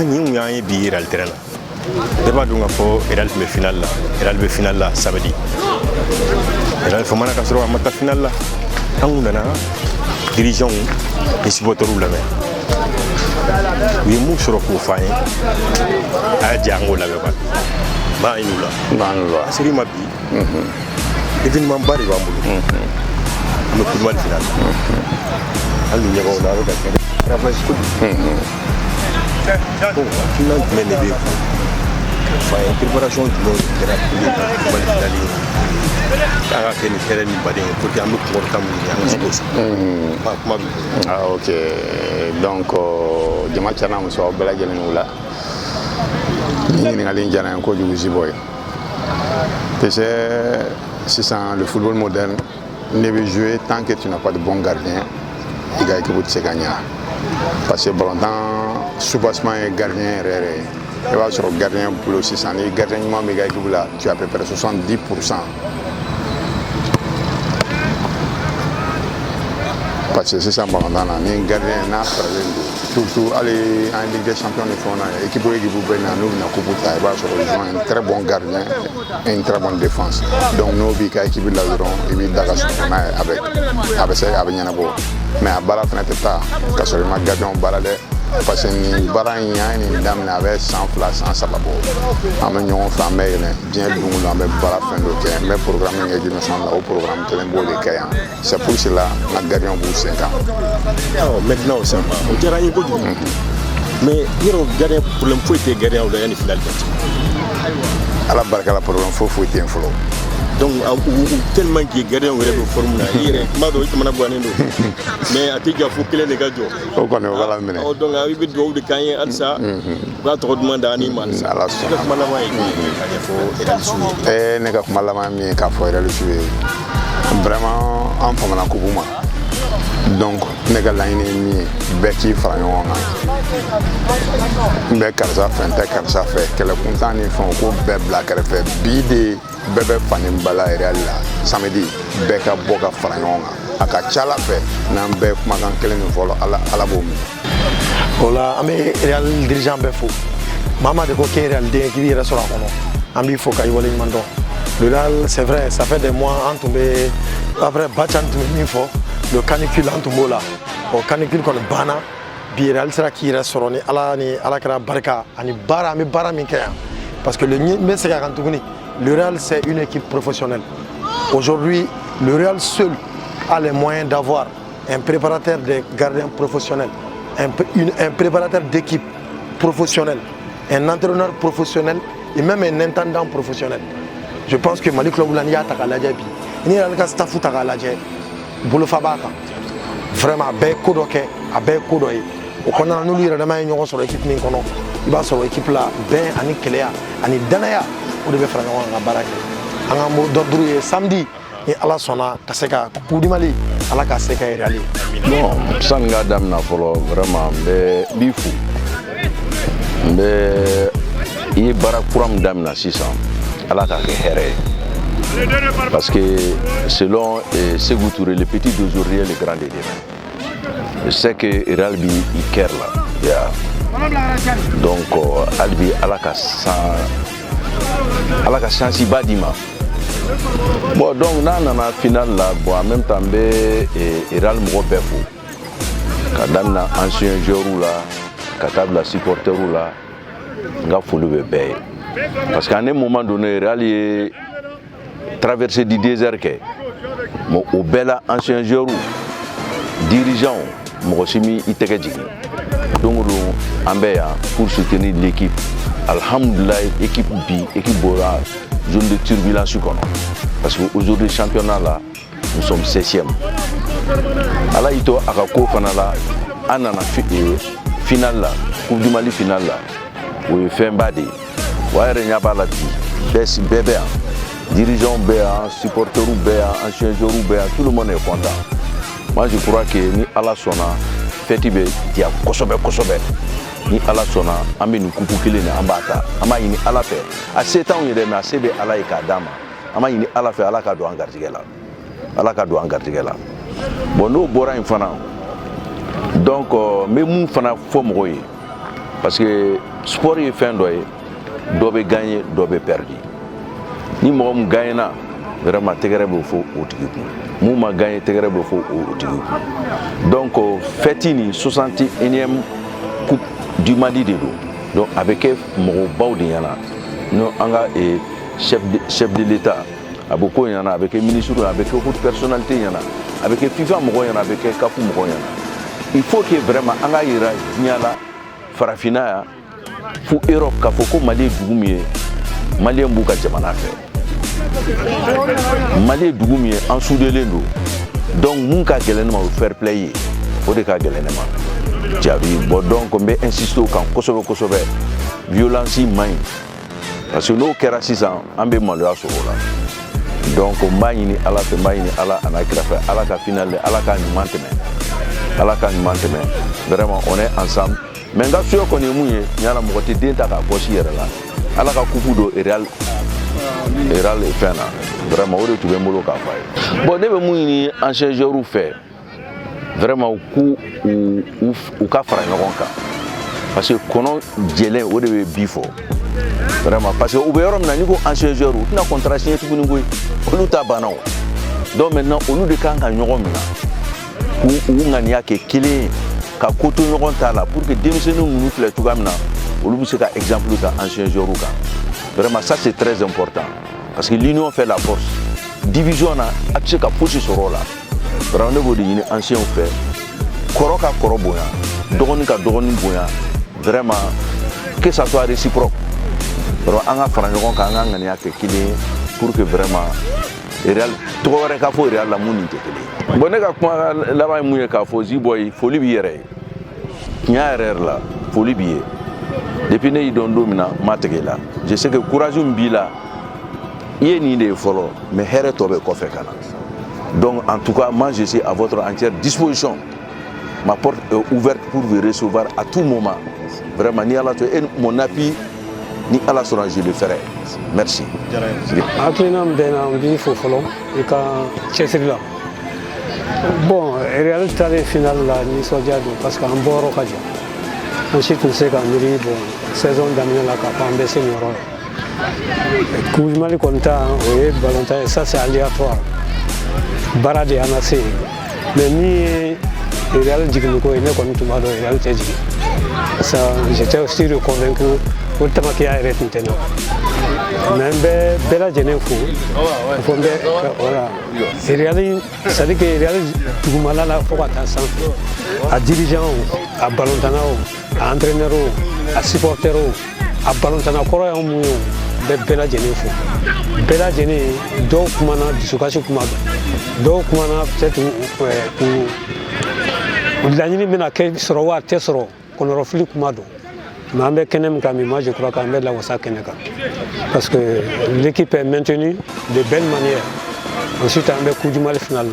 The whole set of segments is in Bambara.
Nous avons bi Real terrain. D'abord, nous avons Real final là. Real final là samedi. Real faut mana kasoro amata final là. Nous avons dirigeant et supporter là. Oui, nous sommes au foyer. À Django là bas. Ba inula. Ba inula. Seri mabi. Événement bari wa mbulu. Le coup de mal final. Nous y avons là avec travail school. Final mais les bien. Enfin, préparation du monde de la finale. Car que nous faisons une badine pour que nous puissions Ah ok. Donc, dimanche à nous sommes bel et bien là. Nous sommes allés à un code du Ziboy. C'est le football moderne ne veut jouer tant que tu n'as pas de bon gardien. Il gagne que vous te gagnez. Parce que bon temps, soubassement et gardien rare. Et va sur le gardien pour le 600 et gardien tu as à peu près 70%. Parce que c'est ça, bon, dans un gardien, surtout aller en Ligue des Champions, l'équipe nous avons un très bon gardien et une très bonne défense. Donc nous avons équipe de avec mais à Bala fenêtre pas, parce que le gardien parce que nous avons avec 100 places en sababo. Nous avons fait bien nous avons fait le programme au programme c'est pour cela que nous gardien pour 5 ans. Maintenant, ça va. Mais il y a un gardien pour le foot et gardien au dernier final. À la barque, la problème, il faut fouetter un flot. Donc, tellement qu'il y a gardien au formule, il y a mais à Tiga, il faut qu'il y ait des gars. Donc, il y a des cahiers, ça, va trop demander à animal. Vraiment, en forme de coupe. Donc, nous avons une bête frayant. Mais quand ça fait, que le content ils font au bébé black fait bide bébé fanim bala et là samedi beka boka frayant. Aka chala fait nan be magan kelen volo ala bomi. Voilà, mais Real dirigeant be fou. Maman de ko Real de qui reste sur la kono. Ambi faut kay wala mando. Le Real, c'est vrai, ça fait des mois en tombé après battant une fois. Le canicule en tombeau là, au canicule qu'on bana, Real sera qui reste sur ni ala kara barka, ani bara minkaya. Parce que le Real c'est une équipe professionnelle. Aujourd'hui, le Real seul a les moyens d'avoir un préparateur de gardiens professionnel, un préparateur d'équipe professionnel, un entraîneur professionnel et même un intendant professionnel. Je pense que Malik Loulania Takaladjabi, il y a un staff Takaladjabi. Bolo Fabaka vraiment avec Kodoke avec Kodoye au qu'on nous lire demain nous sur l'équipe ni kono il va sur l'équipe là ben ani kelea ani danaya o de faire nga baraka anga mo dodru samedi et ala sona kaseka kudi mali ala ka seka irali bon sanga dam na folo vraiment be bifu be i barakuram dam na 600 ala ka here. Parce que selon Ségou Touré, le petit d'aujourd'hui est le grand de demain. Je sais que Ralbi il kère là. Yeah. Donc Albi alaka chansi badima. Bon donc dans la finale là, bon en même temps Ral mo befo. Kadam na ancien joueur là, katab la supporter là, nga fulu bébé. Parce qu'à un moment donné Ral est traversé du désert au bel ancien joueur dirigeant Mogosimi Itekadji donc pour soutenir l'équipe alhamdoulilah équipe Bora zone de turbulence parce qu'aujourd'hui championnat là nous sommes 7e ala ito akako fanala anana finale là coupe du Mali finale là où fait mbadi wa renya bala bi bébé dirigeant béa, supporter béa, ancien joueur béa, tout le monde est content. Moi je crois que ni ala sona fetibe dia kosobe ni ala sona ambi ni kupu kile ni ambata ama ini ala fe a 7 ans yede na sebe ala ikadama ama ini ala fe ala ka do angartigela bon no bora infana donc me mun fana fo moye parce que sport est fin d'oeil, doit gagner, doit perdre. Ni moi on gagne na, vraiment tegere bofo outiki. Moi ma gagne tegere bofo outiki. Donc fêtini 61e coupe du Mali de l'eau. Donc avec mon baudéana, nous anga et chef de l'État, avec yana, avec le ministre, avec toute personnalité yana, avec FIFA moyana, avec Kafu moyana. Il faut que vraiment anga ira nyala farafina pour Europe kafoko Mali dugumie Mali mbuka jamana fait. Mali dugumie en soudelendo. Donc mun ka gelenema fair play, o de ka gelenema. Jabi bon donc on be insister au camp kosobe violence main parce que no kera 600 ambe malo asola donc on maini ala te maini ala anakira fa ala ka finale ala ka ni maintenir vraiment on est ensemble mais nga suyo ko ni muye nyala mo te denta ka bosi yera la ala ka kufudo real e fena vraiment o de tu be molo ka fa bon ne be muini ancien joueur fait vraiment ou ka fara ɲɔgɔn kan parce que kɔnɔ jɛlen o de bɛ bi fɔ vraiment parce que u bɛ yɔrɔ min na ni ko ancien joueur u tɛna contrat signé tuguni koyi olu ta banna o donc maintenant olu de kan ka ɲɔgɔn minɛ k'u ŋaniya kɛ kelen ye ka ko to ɲɔgɔn ta la pour que denmisɛnninw ninnu filɛ cogoya min na olu bɛ se ka exemple ta ancien joueur kan vraiment ça c'est très important parce que l'union fait la force division na a tɛ se ka fosi sɔrɔ o la. Vraiment ne bodi ni ancien fait koro ka koro boya dogoni ka dogoni boya vraiment que ça soit réciproque vraiment anga fara ɲɔgɔn kan anga ŋaniya kɛ kelen pour que vraiment real tɔgɔ wɛrɛ ka fɔ real la mun ni tɛ kelen bon ne ka kuma laban mun ye k'a fɔ Ziboy foli b'i yɛrɛ ye tiɲɛ yɛrɛ la foli b'i ye depuis ne y'i dɔn don min na ma tigɛ la je sais que courage min b'i la i ye nin de ye fɔlɔ mais hɛrɛ tɔ bɛ kɔfɛ ka na. Donc en tout cas, moi je suis à votre entière disposition. Ma porte est ouverte pour vous recevoir à tout moment. Vraiment, ni Allah mon appui, ni Allah sera, je le ferai. Merci. Bon, réalité finale là, ni soja parce qu'en bord ensuite on sait qu'en bon, saison d'année là, quand on baisse le Koujmali Konta, oui, Valentin, ça c'est aléatoire. Barade anase mais ni Real Jigniko et Nekon Tumado Real Teji. Ça, j'étais aussi convaincu pour Tamaki arrête maintenant. Même Bella Genefou, voilà. Real, ça dit que Real Tumala la faut attention à dirigeant, à ballontanao, à entraîneur, à supporter, à ballontanao, Kora Mouyo, Bella Genefou. Bella Gene, donc mana disukasi kumado. Donc mana peut-être l'année mena ke sorowa tesoro qu'on reflit kumado. Mais kenem kami moi je crois qu'en la wasa keneka. Parce que l'équipe est maintenue de belle manière. Ensuite on a coup du mal final.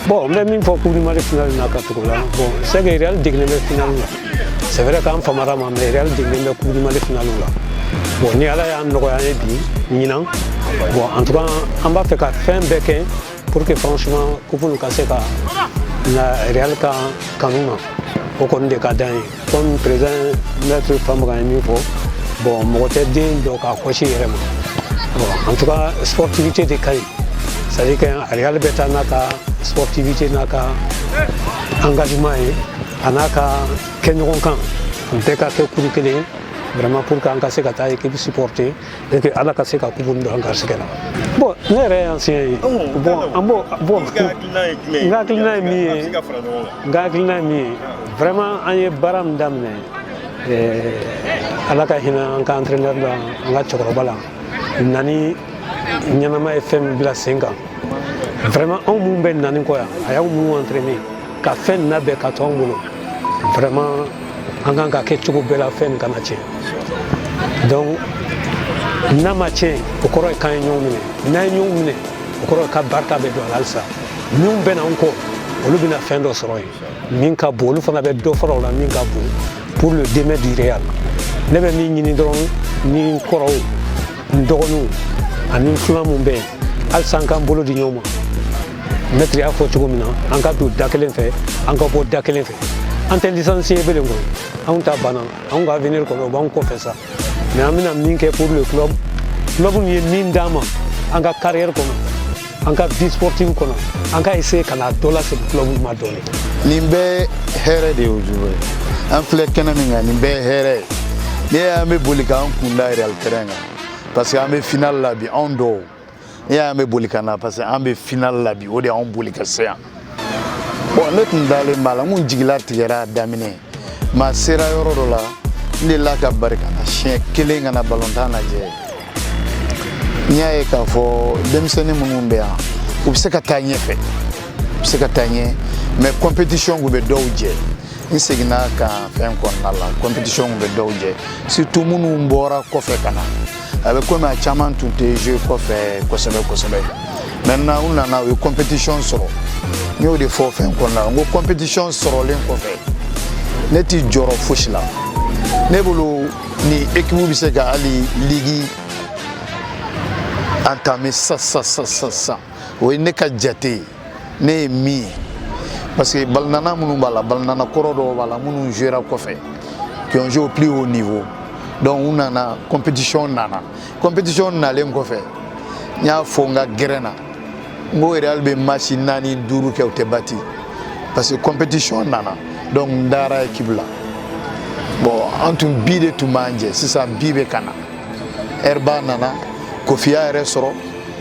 Bon, même il faut coup du mal final na katukola. Bon, c'est que Real digne final. C'est vrai qu'en famara mais Real digne coup du mal final là. Bon, ni ala ya ndogo ya bi ninan. Bon, en tout cas, on va faire fin bec pour que franchement, nous casser la Real Kanuma au compte des cadets. Comme président notre femme niveau, bon, mon tête donc à cocher vraiment. Bon, en tout cas, sportivité des cailles. C'est-à-dire que Real Beta naka sportivité naka engagement naka kenronkan. On peut qu'à que vraiment pour qu'on casse la équipe supporter et que ala casse la coupe de l'engagement. Bon, nous sommes anciens. Bon, vraiment, on est baram d'amener. Ala ka hina on ka entraîneur là, on a Chokobala. Nani, Nyanama FM bila 5 ans. Vraiment, on m'a ben nani quoi. Aya on entraîné. Ka fin na be ka tongulo. Vraiment, on a ka ketchup bela fin kanache. Donc, namache okoro kan nyomune na nyomune okoro ka barka be do alsa nyum ben encore olu bina fin do soroy min ka bolu fana be do foro la min ka bu pour le demain du Real ne be min ni don ni koro ndogonu ani flamu be alsa kan bolo di nyoma metri afo chugumina anka du dakelen fe anka bo dakelen fe an tɛ licencié belen koyi anw ta banna anw ka avenir kɔnɔ o b'anw kɔfɛ sa mais an bɛna min kɛ pour le club min ye min d'an ma an ka carrière kɔnɔ an ka vie sportive kɔnɔ an ka essayer ka na dɔ lase club ma dɔɔni. nin bɛɛ hɛrɛ de y'o juru ye an filɛ kɛnɛ min kan nin bɛɛ hɛrɛ ye ne y'an bɛ boli k'an kun da Real terrain kan parce que an bɛ final la bi anw dɔw ne y'an bɛ boli ka na parce que an bɛ final la bi o de y'anw boli ka se yan bon ne tun dalen b'a la n kun jigila tigɛra a daminɛ ma sera yɔrɔ dɔ la n delila ka bari ka na siɲɛ kelen ka na balontan lajɛ n y'a ye k'a fɔ denmisɛnnin minnu bɛ yan u bɛ se ka taa ɲɛfɛ u bɛ se ka taa ɲɛ mais compétition kun bɛ dɔw jɛ n seginna kan fɛn kɔnɔna la compétition kun bɛ dɔw jɛ surtout minnu bɔra kɔfɛ ka na a bɛ komi a caman tun tɛ jouer kɔfɛ kosɛbɛ kosɛbɛ maintenant u nana u ye compétition sɔrɔ n y'o de fɔ fɛn kɔnɔna la n ko compétition sɔrɔlen kɔfɛ ne t'i jɔrɔ fosi la ne bolo ni équipe bɛ se ka hali ligue entamer sa o ye ne ka jate ne ye min ye parce que balinana minnu b'a la balinana kɔrɔ dɔw b'a la minnu jouera kɔfɛ qui ont joué au plus haut niveau donc u nana compétition nalen kɔfɛ n y'a fɔ n ka gɛrɛn na n ko Real bɛ match 4 5 kɛ u tɛ bati parce que compétition nana donc n dara équipe la bon an tun bi de tun b'an jɛ sisan bi bɛ ka na Herba nana Kofiya yɛrɛ sɔrɔ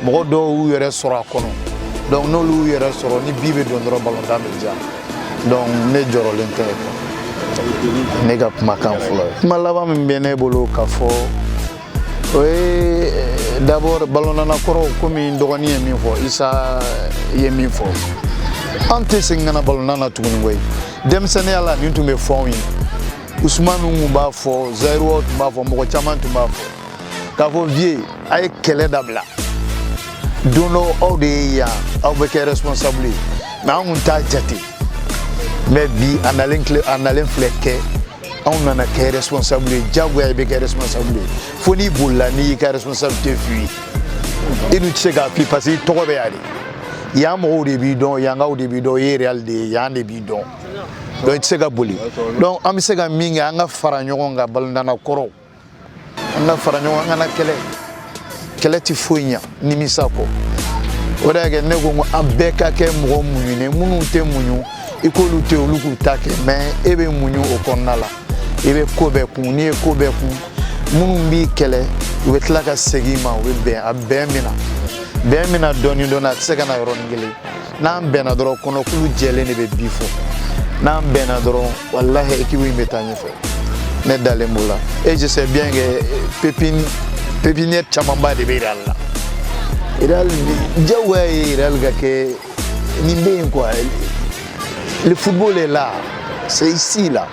mɔgɔ dɔw y'u yɛrɛ sɔrɔ a kɔnɔ donc n'olu y'u yɛrɛ sɔrɔ ni bi bɛ don dɔrɔn balontan bɛ diya donc ne jɔrɔlen tɛ quoi ne ka kumakan fɔlɔ ye kuma laban min bɛ ne bolo ka fɔ o ye d'abord balonana kɔrɔw komi n dɔgɔnin ye min fɔ Isa ye min fɔ an tɛ segin ka na balonana tuguni koyi denmisɛnninya la nin tun bɛ fɔ anw ye Usmanu tun b'a fɔ Zayiru tun b'a fɔ mɔgɔ caman tun b'a fɔ k'a fɔ vieux a ye kɛlɛ dabila don dɔ aw de ye yan aw bɛ kɛ responsable ye mais an kun t'a jate mais bi a nalen filɛ kɛ anw nana kɛ responsable ye diyagoya i bɛ kɛ responsable ye fo n'i bolila n'i y'i ka responsabilité f'u ye i dun tɛ se k'a f'i parce que i tɔgɔ bɛ yan de yan mɔgɔw de b'i dɔn yankaw de b'i dɔn i ye Real de ye yan de b'i dɔn donc i tɛ se ka boli donc an bɛ se ka min kɛ an ka fara ɲɔgɔn kan balontanna kɔrɔw an ka fara ɲɔgɔn an ka na kɛlɛ tɛ foyi ɲɛ nimisa kɔ o de y'a kɛ ne ko n ko an bɛɛ ka kɛ mɔgɔ muɲunen minnu tɛ muɲu i k'olu to yen olu k'u ta kɛ mais e bɛ muɲu o kɔnɔna la i bɛ ko bɛɛ kun n'i ye ko bɛɛ kun minnu b'i kɛlɛ u bɛ tila ka segin i ma u bɛ bɛn a bɛn mina dɔɔni dɔɔni a tɛ se ka na yɔrɔnin kelen n'an bɛnna dɔrɔn kɔnɔkulu jɛlen de bɛ bi fɔ n'an bɛnna dɔrɔn walahi équipe in bɛ taa ɲɛfɛ ne dalen b'o la et je sais bien que pépinière camanba de bɛ Real la Real diyagoya ye Real ka kɛ nin bɛ yen quoi le football est là c'est ici là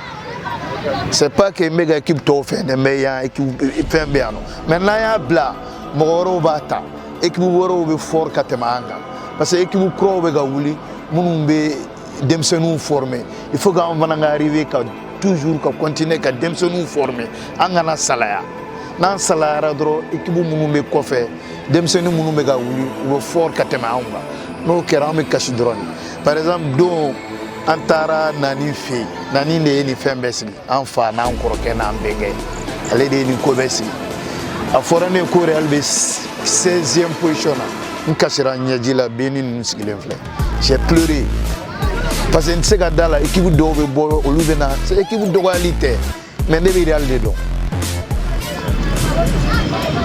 c'est pas que n bɛ ka équipe tɔw fɛ dɛ mais yan équipe fɛn bɛ yan nɔ mais n'an y'a bila mɔgɔ wɛrɛw b'a ta équipe wɛrɛw bɛ fort ka tɛmɛ an kan parce que équipe kuraw bɛ ka wuli minnu bɛ denmisɛnninw former il faut qu'an fana ka arriver ka toujours ka continuer ka denmisɛnninw former an kana salaya n'an salayara dɔrɔn équipe minnu bɛ kɔfɛ denmisɛnnin minnu bɛ ka wuli u bɛ fort ka tɛmɛ anw kan n'o kɛra an bɛ kasi dɔrɔn par exemple don an taara Nani fɛ yen Nani de ye nin fɛn bɛɛ sigi an fa n'an kɔrɔkɛ n'an bɛnkɛ ale de ye nin ko bɛɛ sigi a fɔra ne ko Real bɛ 16e position na n kasira ɲɛji la Beni ninnu sigilen filɛ j'ai pleuré parce que n tɛ se ka da la équipe dɔw bɛ bɔ olu bɛ na équipe dɔgɔyali tɛ mais ne bɛ Real de dɔn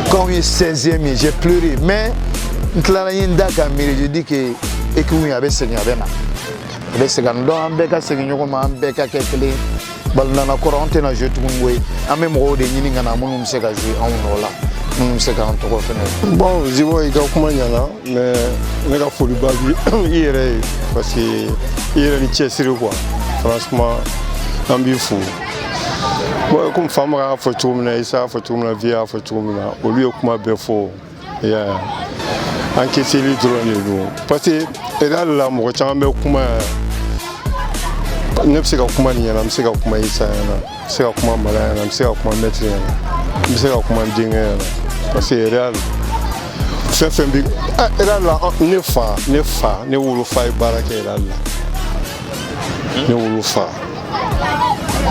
quand on est 16e j'ai pleuré mais n tilara n ye n da ka miiri je dis que équipe in a bɛ segin a bɛ na a bɛ segin donc an bɛɛ ka segin ɲɔgɔn ma an bɛɛ ka kɛ kelen balontanna kɔrɔ an tɛna jouer tuguni koyi an bɛ mɔgɔw de ɲini ka na minnu bɛ se ka jouer anw nɔ la minnu bɛ se k'an tɔgɔ fɛnɛ. Bon Zibo i ka kuma ɲɛna mais ne ka foliba bi i yɛrɛ ye parce que i yɛrɛ ni cɛsiri quoi franchement an b'i fo. Bon comme Fama y'a fɔ cogo min na Isa y'a fɔ cogo min na Vi y'a fɔ cogo min na olu ye kuma bɛɛ fɔ an kiseli dɔrɔn de don parce que Real la mɔgɔ caman bɛ kuma ne bɛ se ka kuma nin ɲɛna n bɛ se ka kuma Isa ɲɛna n bɛ se ka kuma Mala ɲɛna n bɛ se ka kuma Mɛtiri ɲɛna n bɛ se ka kuma n denkɛ ɲɛna parce que Real fɛn fɛn bi Real la ne wolofa ye baara kɛ Real la ne wolofa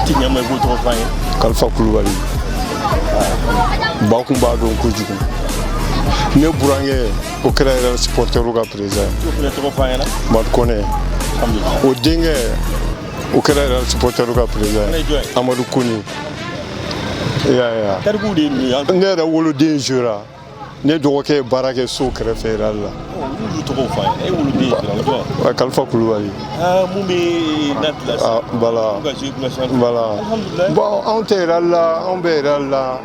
ti ɲama i b'o tɔgɔ f'an ye. Kalifa Kulubali. Ba kun b'a dɔn kojugu. Ne burankɛ o kɛra yɛrɛ supporteru ka président. o fana tɔgɔ f'an ɲɛna. Madu Kɔnɛ. O denkɛ o kɛra yɛrɛ supporteru ka président. Amadu Koni. Tarikuw de ye ninnu ye. Ne yɛrɛ woloden jouera. Ne dɔgɔkɛ ye baara kɛ so kɛrɛfɛ Real la. Olu tɔgɔw f'an ɲɛna. E woloden ye jouera o jɔn. Kalifa Kulubali. Mun bɛ Nantes la sisan. Voilà. Voilà. Bon anw tɛ Real la, anw bɛ Real la.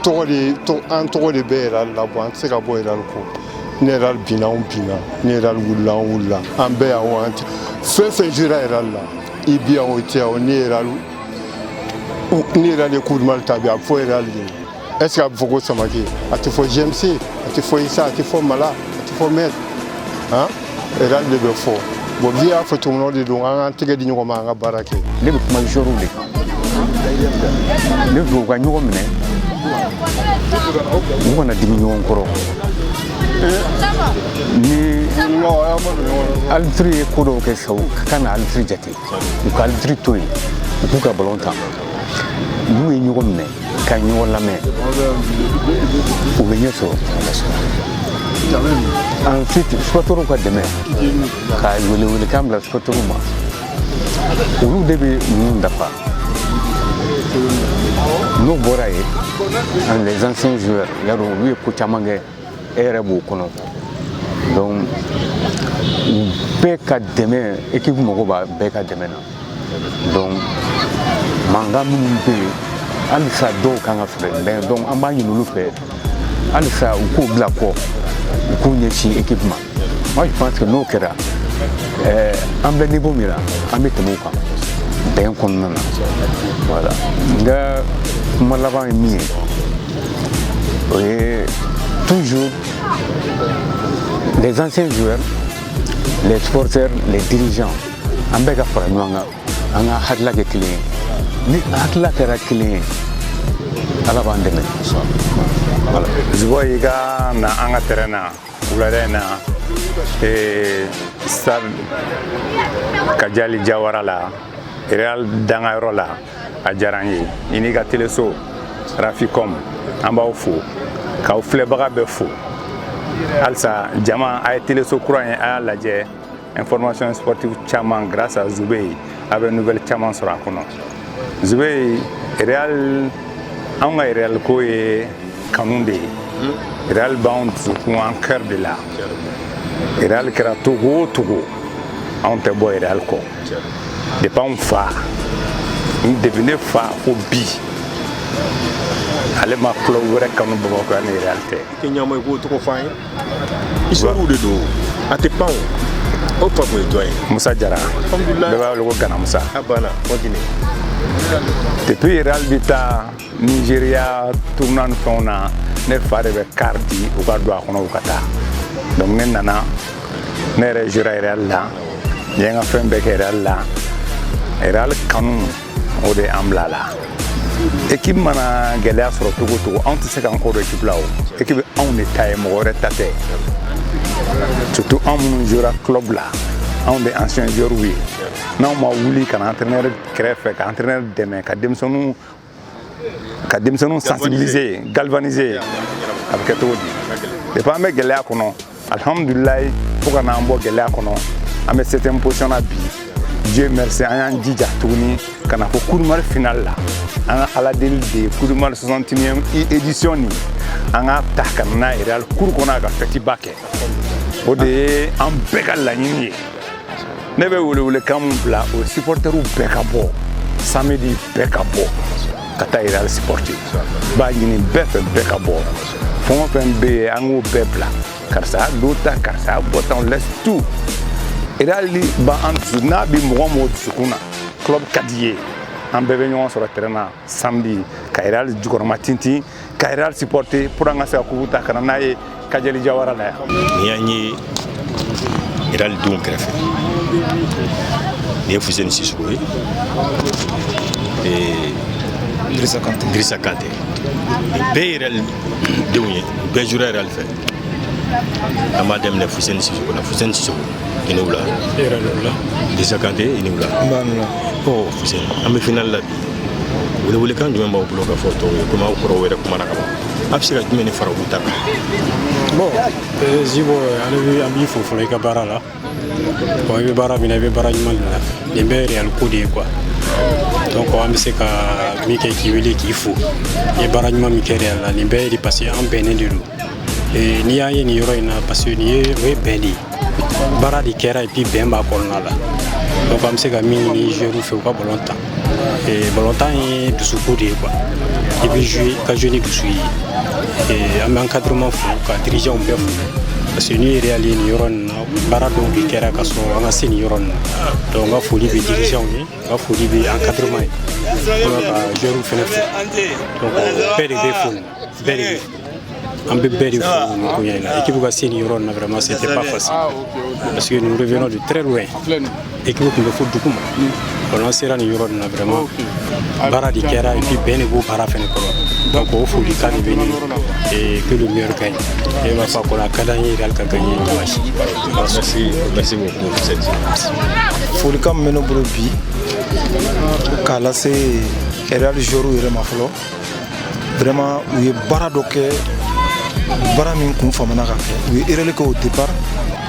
An tɔgɔ de bɛ Real la bon an tɛ se ka bɔ Real ko. Ni Real binna anw binna, ni Real wulila anw wulila. An bɛɛ y'anw an tɛ. Fɛn fɛn jouera Real la. I bi yan o tɛ yan ni Real ye coup de mal ta bi a bɛ fɔ Real de. Est-ce que a bɛ fɔ ko Samake? A tɛ fɔ GMC, a tɛ fɔ Issa, a tɛ fɔ Mala, a tɛ fɔ Maître. Real de bɛ fɔ. Bon vi y'a fɔ cogo min na o de don an k'an tɛgɛ di ɲɔgɔn ma an ka baara kɛ. Ne bɛ kuma joueur de kan. Ne bɛ u ka ɲɔgɔn minɛ. U kana dimi ɲɔgɔn kɔrɔ. Ni Alitiri ye ko dɔw kɛ sa u ka na Alitiri jate. U ka Alitiri to yen. U k'u ka ballon ta. N'u ye ɲɔgɔn minɛ ka ɲɔgɔn lamɛn u bɛ ɲɛ sɔrɔ. Ensuite supporteru ka dɛmɛ ka wele-welekan bila supporteru ma. Olu de bɛ ninnu dafa. N'o bɔra yen les anciens joueurs yarɔ olu ye ko caman kɛ e yɛrɛ b'o kɔnɔ donc bɛɛ ka dɛmɛ équipe mago b'a bɛɛ ka dɛmɛ na donc mankan minnu bɛ yen halisa dɔw kan ka fɛɛrɛ donc an b'a ɲini olu fɛ halisa u k'o bila kɔ u k'u ɲɛsin équipe ma. Moi je pense que n'o kɛra an bɛ niveau min na an bɛ tɛmɛ o kan bɛn kɔnɔna na voilà n ka kuma laban ye min ye o ye toujours les anciens joueurs les supporters les dirigeants an bɛɛ ka fara ɲɔgɔn kan an ka hakilila kɛ kelen ye ni hakilila kɛra kelen ye ala b'an dɛmɛ. Zibo i ka na an ka terrain na wulada in na stade Kajali Jawara la Real dangayɔrɔ la a diyara n ye i n'i ka teleso Raficom an b'aw fo k'aw filɛbaga bɛɛ fo halisa jama a ye teleso kura in a y'a lajɛ information sportive caman grâce à Zube a bɛ nouvelle caman sɔrɔ a kɔnɔ. Zube Real anw ka Real ko ye kanu de ye. Real b'anw dusukun en cœur de la. Real kɛra togo o togo anw tɛ bɔ Real kɔ. Depuis anw fa depuis ne fa fo bi ale ma club wɛrɛ kanu Bamakɔ yan ni Real tɛ. I tɛ ɲama i b'o tɔgɔ f'an ye. Histoire de don a tɛ pan o. O fa kun ye jɔn ye? Musa Jara. Alhamdulillah. Bɛɛ b'a wele ko Gana Musa. A banna continue. Depuis Real bɛ taa Nigeria tournoi ni fɛnw na ne fa de bɛ carte di u ka don a kɔnɔ u ka taa donc ne nana ne yɛrɛ jouera Real la n ye n ka fɛn bɛɛ kɛ Real la Real kanu o de an bila la. Équipe mana gɛlɛya sɔrɔ cogo o cogo anw tɛ se k'an kɔ don équipe la o équipe anw de ta ye mɔgɔ wɛrɛ ta tɛ surtout anw minnu jouera club la anw de anciens joueurs ye n'anw ma wuli ka na entraîneur kɛrɛfɛ ka entraîneur dɛmɛ ka denmisɛnninw sensibiliser galvaniser a bɛ kɛ cogo di depuis an bɛ gɛlɛya kɔnɔ alhamdulilayi fo ka n'an bɔ gɛlɛya kɔnɔ an bɛ 7e position na bi Dieu merci an y'an jija tuguni ka na fɔ coup de main final la an ka ala deli de ye coup de main 61e édition nin an ka ta ka na n'a ye Real cour kɔnɔ a ka fête ba kɛ o de ye an bɛɛ ka laɲini ye. Ne bɛ wele-welekan min bila o supporteru bɛɛ ka bɔ samedi bɛɛ ka bɔ ka taa Real supporter b'a ɲini bɛɛ fɛ bɛɛ ka bɔ fɛn o fɛn bɛ yen an k'o bɛɛ bila karisa y'a don ta karisa y'a bɔ tan on laisse tout. Real b'an dusu n'a bɛ mɔgɔ mɔgɔ dusukun na club ka di ye an bɛɛ bɛ ɲɔgɔn sɔrɔ terrain na samedi ka Real jukɔrɔma tintin ka Real supporter pour an ka se ka kubu ta ka na n'a ye Kajali Jawara la yan. N'i y'an ye Real denw kɛrɛfɛ nin ye Fuseni Sisoko ye Dirisa Kante nin bɛɛ ye Real denw ye u bɛɛ jouera Real fɛ Ama dem ne Fousseni Sissoko na Fousseni Sissoko ine wula Idrissa Kanté ine wula oh Fousseni an bɛ final la bi wele kan jumɛn b'aw bolo ka fɔ tɔw ye komi aw kɔrɔw yɛrɛ kumana ka ban a bɛ se ka jumɛn de fara olu ta kan bon Zibo an b'i fo fɔlɔ i ka baara la bon i bɛ baara min na i bɛ baara ɲuman de la nin bɛɛ réel ko de ye quoi donc an bɛ se ka min kɛ k'i wele k'i fo i ye baara ɲuman min kɛ réel la nin bɛɛ ye de parce que an bɛnnen de don n'i y'a ye nin yɔrɔ in na parce que nin ye o ye bɛn de ye baara de kɛra et puis bɛn b'a kɔnɔna la donc an bɛ se ka min ɲini joueurs fɛ u ka ballon tan balontan ye dusuko de ye quoi i bɛ jouer ka jouer ni dusu ye an bɛ encadrement fo ka dirigeants bɛɛ fo parce que n'u ye réel ye nin yɔrɔ nin na baara dɔw de kɛra ka sɔrɔ an ka se nin yɔrɔ nin na donc n ka foli bɛ dirigeants ye n ka foli bɛ encadrement ye ka joueurs fɛnɛ fo donc bɛɛ de bɛ fo bɛɛ de bɛ fo an bɛ bɛɛ de fo nin ko in na équipe ka se nin yɔrɔ nin na vraiment c'était pas facile parce que nous revenons de très loin équipe tun bɛ fo dugu ma bon an sera nin yɔrɔ nin na vraiment baara de kɛra et puis bɛn de b'o baara fɛnɛ kɔrɔ donc o foli kan de bɛ nin et que le meilleur gagne et b'a fɔ ko a ka d'an ye Real ka gagner dimanche. Merci beaucoup foli kan min bɛ ne bolo bi k'a lase Real joueurs yɛrɛ ma fɔlɔ vraiment u ye baara dɔ kɛ baara min kun famana ka kɛ u ye erreur kɛ au départ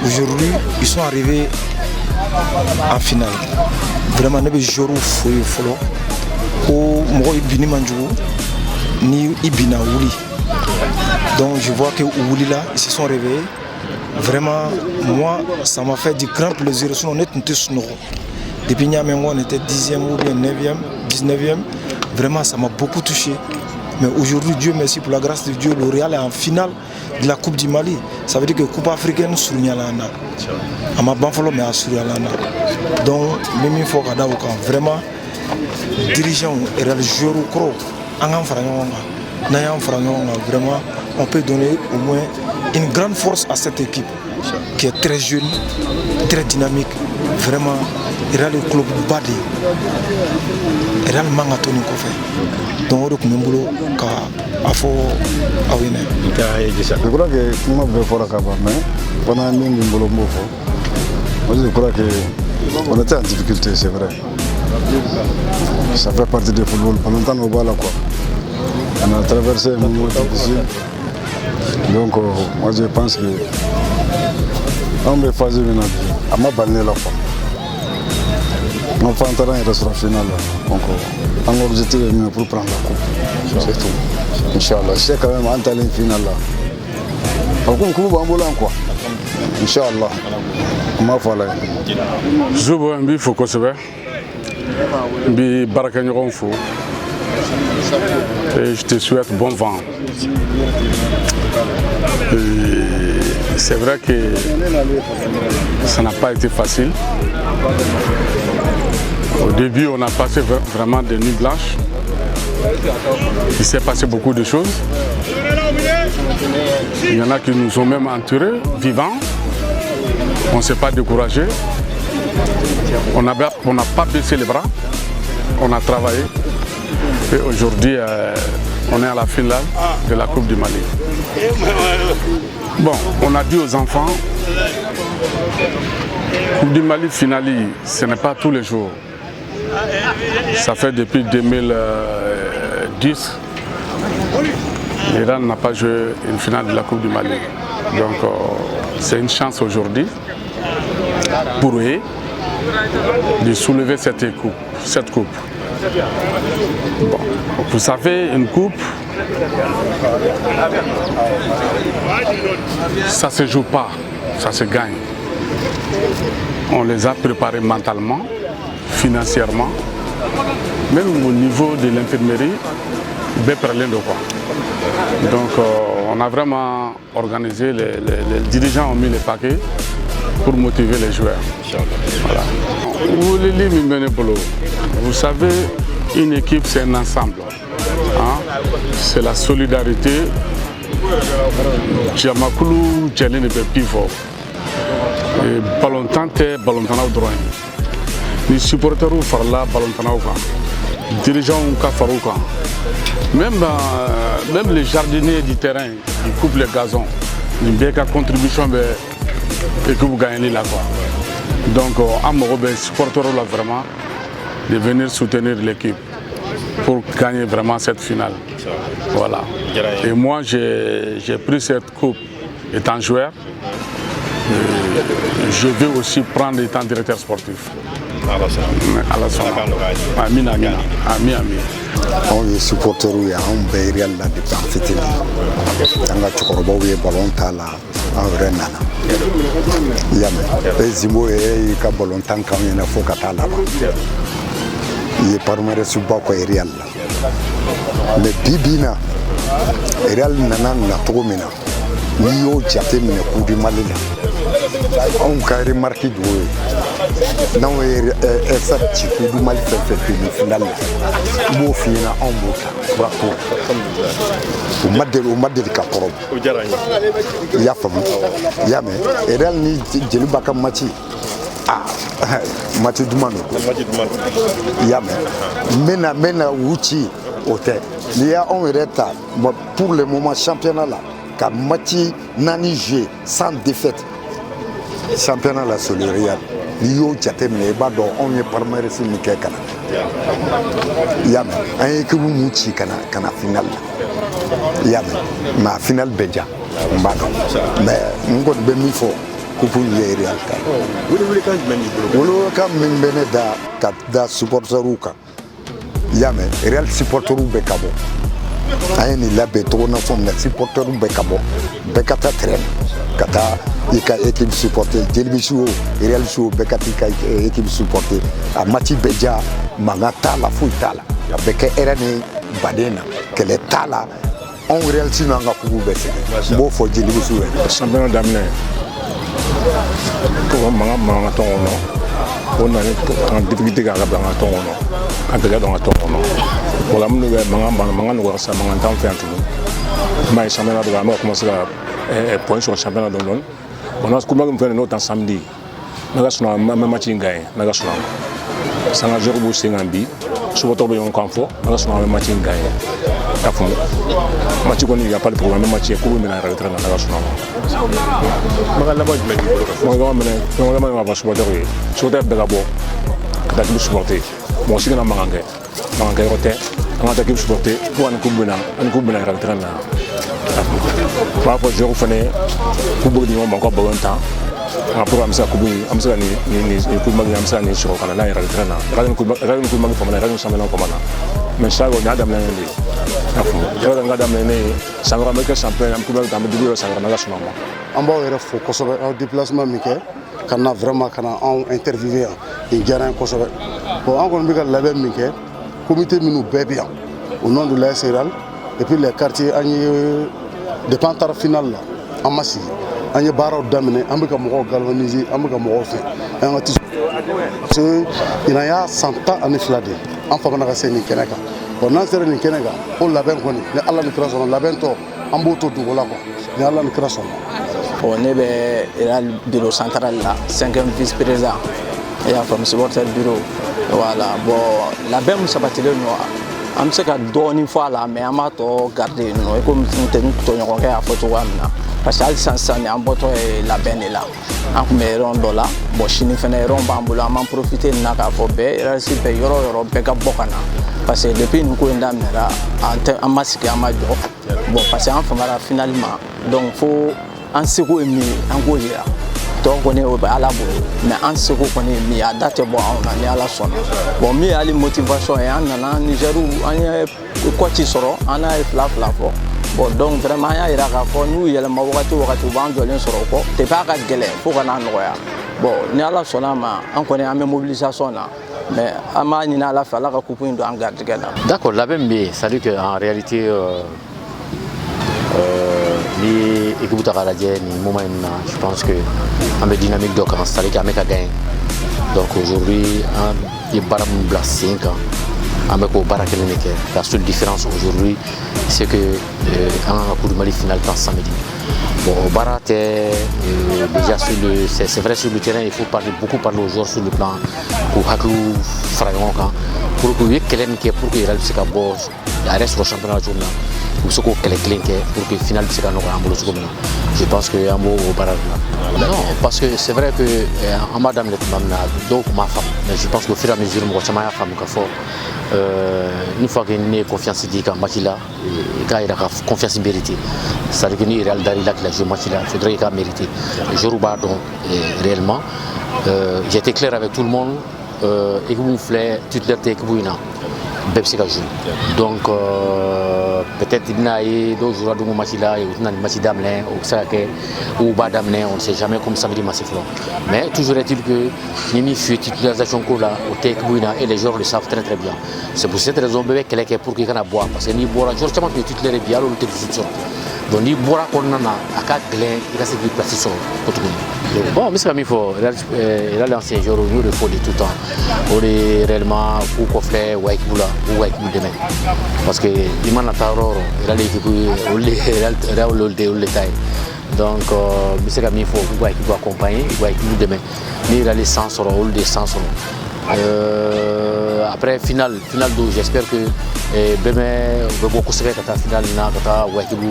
aujourd'hui ils sont arrivés en finale vraiment ne bɛ joueurs fo ye fɔlɔ ko mɔgɔ i binni man jugu ni i binna wuli donc je vois que u wulila ils se sont réveillés vraiment moi ça m'a fait du grand plaisir sinon ne tun tɛ sunɔgɔ depuis Niamey on était 10e ou bien 9e 19e vraiment ça m'a beaucoup touché. Mais aujourd'hui, Dieu merci pour la grâce de Dieu, le Real est en finale de la Coupe du Mali. Ça veut dire que la Coupe africaine sur Nyalana. À ma banfolo mais à sur Nyalana. Donc même il faut qu'à vraiment dirigeant et le joueur au cro, vraiment on peut donner au moins une grande force à cette équipe qui est très jeune, très dynamique, vraiment. Il y a le club Badi, il y a le Mangatoni Kofé. Donc, on a fait je crois que tout le monde veut faire la mais pendant un moment, je crois qu'on était en difficulté, c'est vrai. Ça fait partie du football. Pendant longtemps, on va là quoi. On a traversé un moment difficile. Donc, moi je pense que on va faire maintenant. À ma balne là quoi. On va entrer dans le restaurant final. Donc, on objectif pour prendre la coupe. C'est tout. Inch'Allah. C'est quand même un talent final là. Par contre, on va en quoi. Inch'Allah. On va faire là. Je veux un bif au Kosovo. Bi Barakanyoron Fou. Et je te souhaite bon vent. C'est vrai que ça n'a pas été facile. Au début, on a passé vraiment des nuits blanches. Il s'est passé beaucoup de choses. Il y en a qui nous ont même entourés, vivants. On ne s'est pas découragé. On n'a pas baissé les bras. On a travaillé. Et aujourd'hui, on est à la finale de la Coupe du Mali. Bon, on a dit aux enfants, Coupe du Mali finale, ce n'est pas tous les jours. Ça fait depuis 2010, l'Iran n'a pas joué une finale de la Coupe du Mali. Donc c'est une chance aujourd'hui pour eux de soulever cette coupe. Bon, vous savez, une coupe, ça ne se joue pas, ça se gagne. On les a préparés mentalement, financièrement, même au niveau de l'infirmerie, donc on a vraiment organisé, les dirigeants ont mis les paquets pour motiver les joueurs. Voilà. Vous savez, une équipe c'est un ensemble. Hein? C'est la solidarité. Jamakulu, Djalin et Pivot. Balontante, Balontana au droit. Les supporters ou Farla, Balontana au dirigeants ou Kafarouka. Même les jardiniers du terrain, ils coupent les gazons. nin bɛɛ ka contribution bɛ équipe gagnée là quoi. Donc an mago bɛ supporters là vraiment de venir soutenir l'équipe pour gagner vraiment cette finale. Voilà. Et moi j'ai pris cette coupe étant joueur. Je vais aussi prendre étant directeur sportif. Amin. On est supporter ou on est réel là depuis en fait. On a toujours eu ballon tala en vrai nana. Yamé. Les Zimbo et ka ballon tan quand il y a faut kata là. Il est parmi les supporters quoi réel là. Mais bibina réel nana na trop mina. Ni yo jate mina coup du Mali là. On a remarqué que dans le effet du Mali fait demi-finale, il faut finir en bout. Au Madrid Caporo. Il y a famille. Il y a mais réel ni Jelibaka Mati. Ah, Mati Dumano. Il y a mais mena Wuchi hôtel. Il y a un retard pour le moment championnat là. Car Mati Nani joué sans défaite. Championnat la sur le Real. Lio Tchatem Nebado, on est par Mercy Mikekana. Yam, un équipe Mouchi Kana finale. Yam, ma finale Beja. Mais on a bien fort pour le Real. Vous voulez quand même da supporter Ruka. Yam, Real supporter Bekabo. Aïe, la béton, forme de supporter Bekabo. Bekata traîne. Kata. Il y a une équipe supportée, Djelbichou, Real Chou, Bekatika équipe supportée, à Mati Beja, Mangata, la Fouitala, avec Erane Badena, que les Tala, on Real Chou n'a pas pu baisser. Bon, faut Djelbichou. Championnat d'amener. Pour Mangaton, on a en difficulté à Mangaton, en regard dans Aton. Pour la nouvelle Mangan, ça Mangantan fait un tour. Mais championnat de la mort commence à point sur le championnat de Londres. On a fait un autre samedi. On a fait un match en gagne. On a fait un match en gagne. On a fait un match en gagne. On a fait un match en gagne. On a fait un match en gagne. Parfois je refais pour beaucoup de gens encore besoin de temps. Après am sa kubu am sa ni kubu am sa ni sur kana la ira trena. Radin kubu magi famana radin samena komana. Mais ça go nadam na ni. Afu. Radin nadam na ni sangra meke champion am kubu tam dubu sangra na gasuma. Amba ira fo kosobe au déplacement mike kana vraiment kana on interviewer in jaran kosobe. Bon encore mika labe mike comité minu bébé au nom de la SRL et puis les quartiers de pantar final là en masse on est barreau d'amener on peut galvaniser on peut faire il y a 100 ans en Iflade en fait on a essayé ni Kenega on a essayé ni Kenega on l'a bien connu mais Allah ne créa son l'a bien to en boto du voilà quoi mais Allah ne créa son on est là bureau central là 5e vice-président et a comme supporter bureau voilà bon la même sabatile noir am se ka doni fois là mais am to garder no e comme tenu to nyoko ka photo wamna parce que al sansan am boto e la bene là am me rondo là bo chini fene romba ambula am profiter na ka fo be rasi be yoro be ka bokana parce que depuis nous ko ndam na am masiki am jo bon parce que en famara finalement donc faut en seko emi en gojira donc on est à la boue mais en ce qu'on connaît mi a date bon on est à la sonne bon mi a les motivations et on a Nigeru on est quoi tu sors on a fla bon donc vraiment il y a nous il y a le mawati ban jolin soro ko te pas ka gele faut qu'on a noya bon ni à la sonne ma on connaît en mobilisation là mais ama ni na la fa la ka coupe ndo en garde gala d'accord la BMB ça dit que en réalité les équipes de moment je pense que on est dynamique donc installé qu'à gagner donc aujourd'hui il baram blas 5 ans avec au barak la seule différence aujourd'hui c'est que un coup de Mali final quand samedi bon au barat déjà sur le c'est vrai sur le terrain il faut beaucoup parler aux joueurs sur le plan pour haklu fragon pour que y quelqu'un qui pour que il reste ka boss il reste au championnat journal pour ce que quelqu'un pour que final c'est ka no ambulo Je pense qu'il y a un mot au barrage là. Non, parce que c'est vrai que en madame le donc ma femme, mais je pense qu'au fur et à mesure, moi, c'est ma femme qui une fois qu'il y a confiance dit qu'en match là, il y a confiance méritée. C'est-à-dire qu'il y a Real Darila qui a joué match là, il faudrait qu'il mérité. Je rouba donc réellement. J'étais clair avec tout le monde. Et que vous faites toute l'heure que vous donc peut-être il y a deux jours de match là, il y a un match d'Amelin ou bas d'Amelin, on ne sait jamais comme samedi massif. Mais toujours est-il que il y a une titularisation et les joueurs le savent très très bien. C'est pour cette raison que quelqu'un pour qu'il y ait boire parce que ni boire, je sais pas que titulaire bien ou le donc ni boire qu'on a à quatre glins, il a cette place sur le bon, mais c'est comme il faut. Il a l'ancien joueur au de folie tout le temps. On est réellement pour coffrer ou avec boula ou avec nous demain. Parce que il m'a n'attendant, il a l'équipe il a le détail. Donc, c'est comme il faut pour accompagner ou avec nous demain. Mais il a les sens ou les sens. Après finale 12, j'espère que Bémé va beaucoup se faire à la finale na Wakibu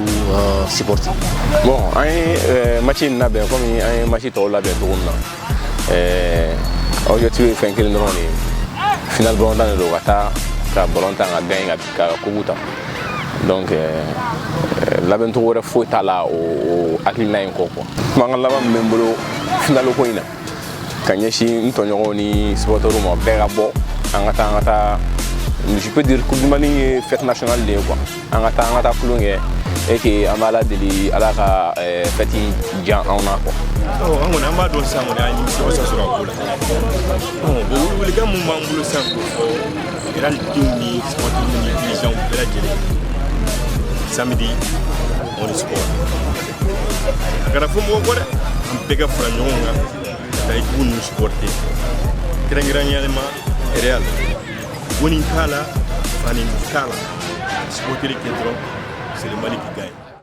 supporter. Bon, un match na ben comme un match to la ben to na. Objectif fin que nous on finale bon dans le wata ka bon temps à gagner ka kubuta. Donc la ben to wora fo tala o aklina en ko. Mangala ba membolo finale ko ina. Kanyeshi ntonyo ni supporter mo bega bo angata je peux dire Coupe du Mali fête nationale de quoi angata kulunge et que amala deli ala ka fête jan on a quoi oh on a ma do ça on a ni so ça sera cool oh le gars mon mambulo ça il a ni supporter ni gens bela jeli samedi on est sport akara fo mo gore bega franjonga tay kun supporter grandement Real Winning Kala, Fanning Kala, supporter les Kédron, c'est le Mali qui gagne.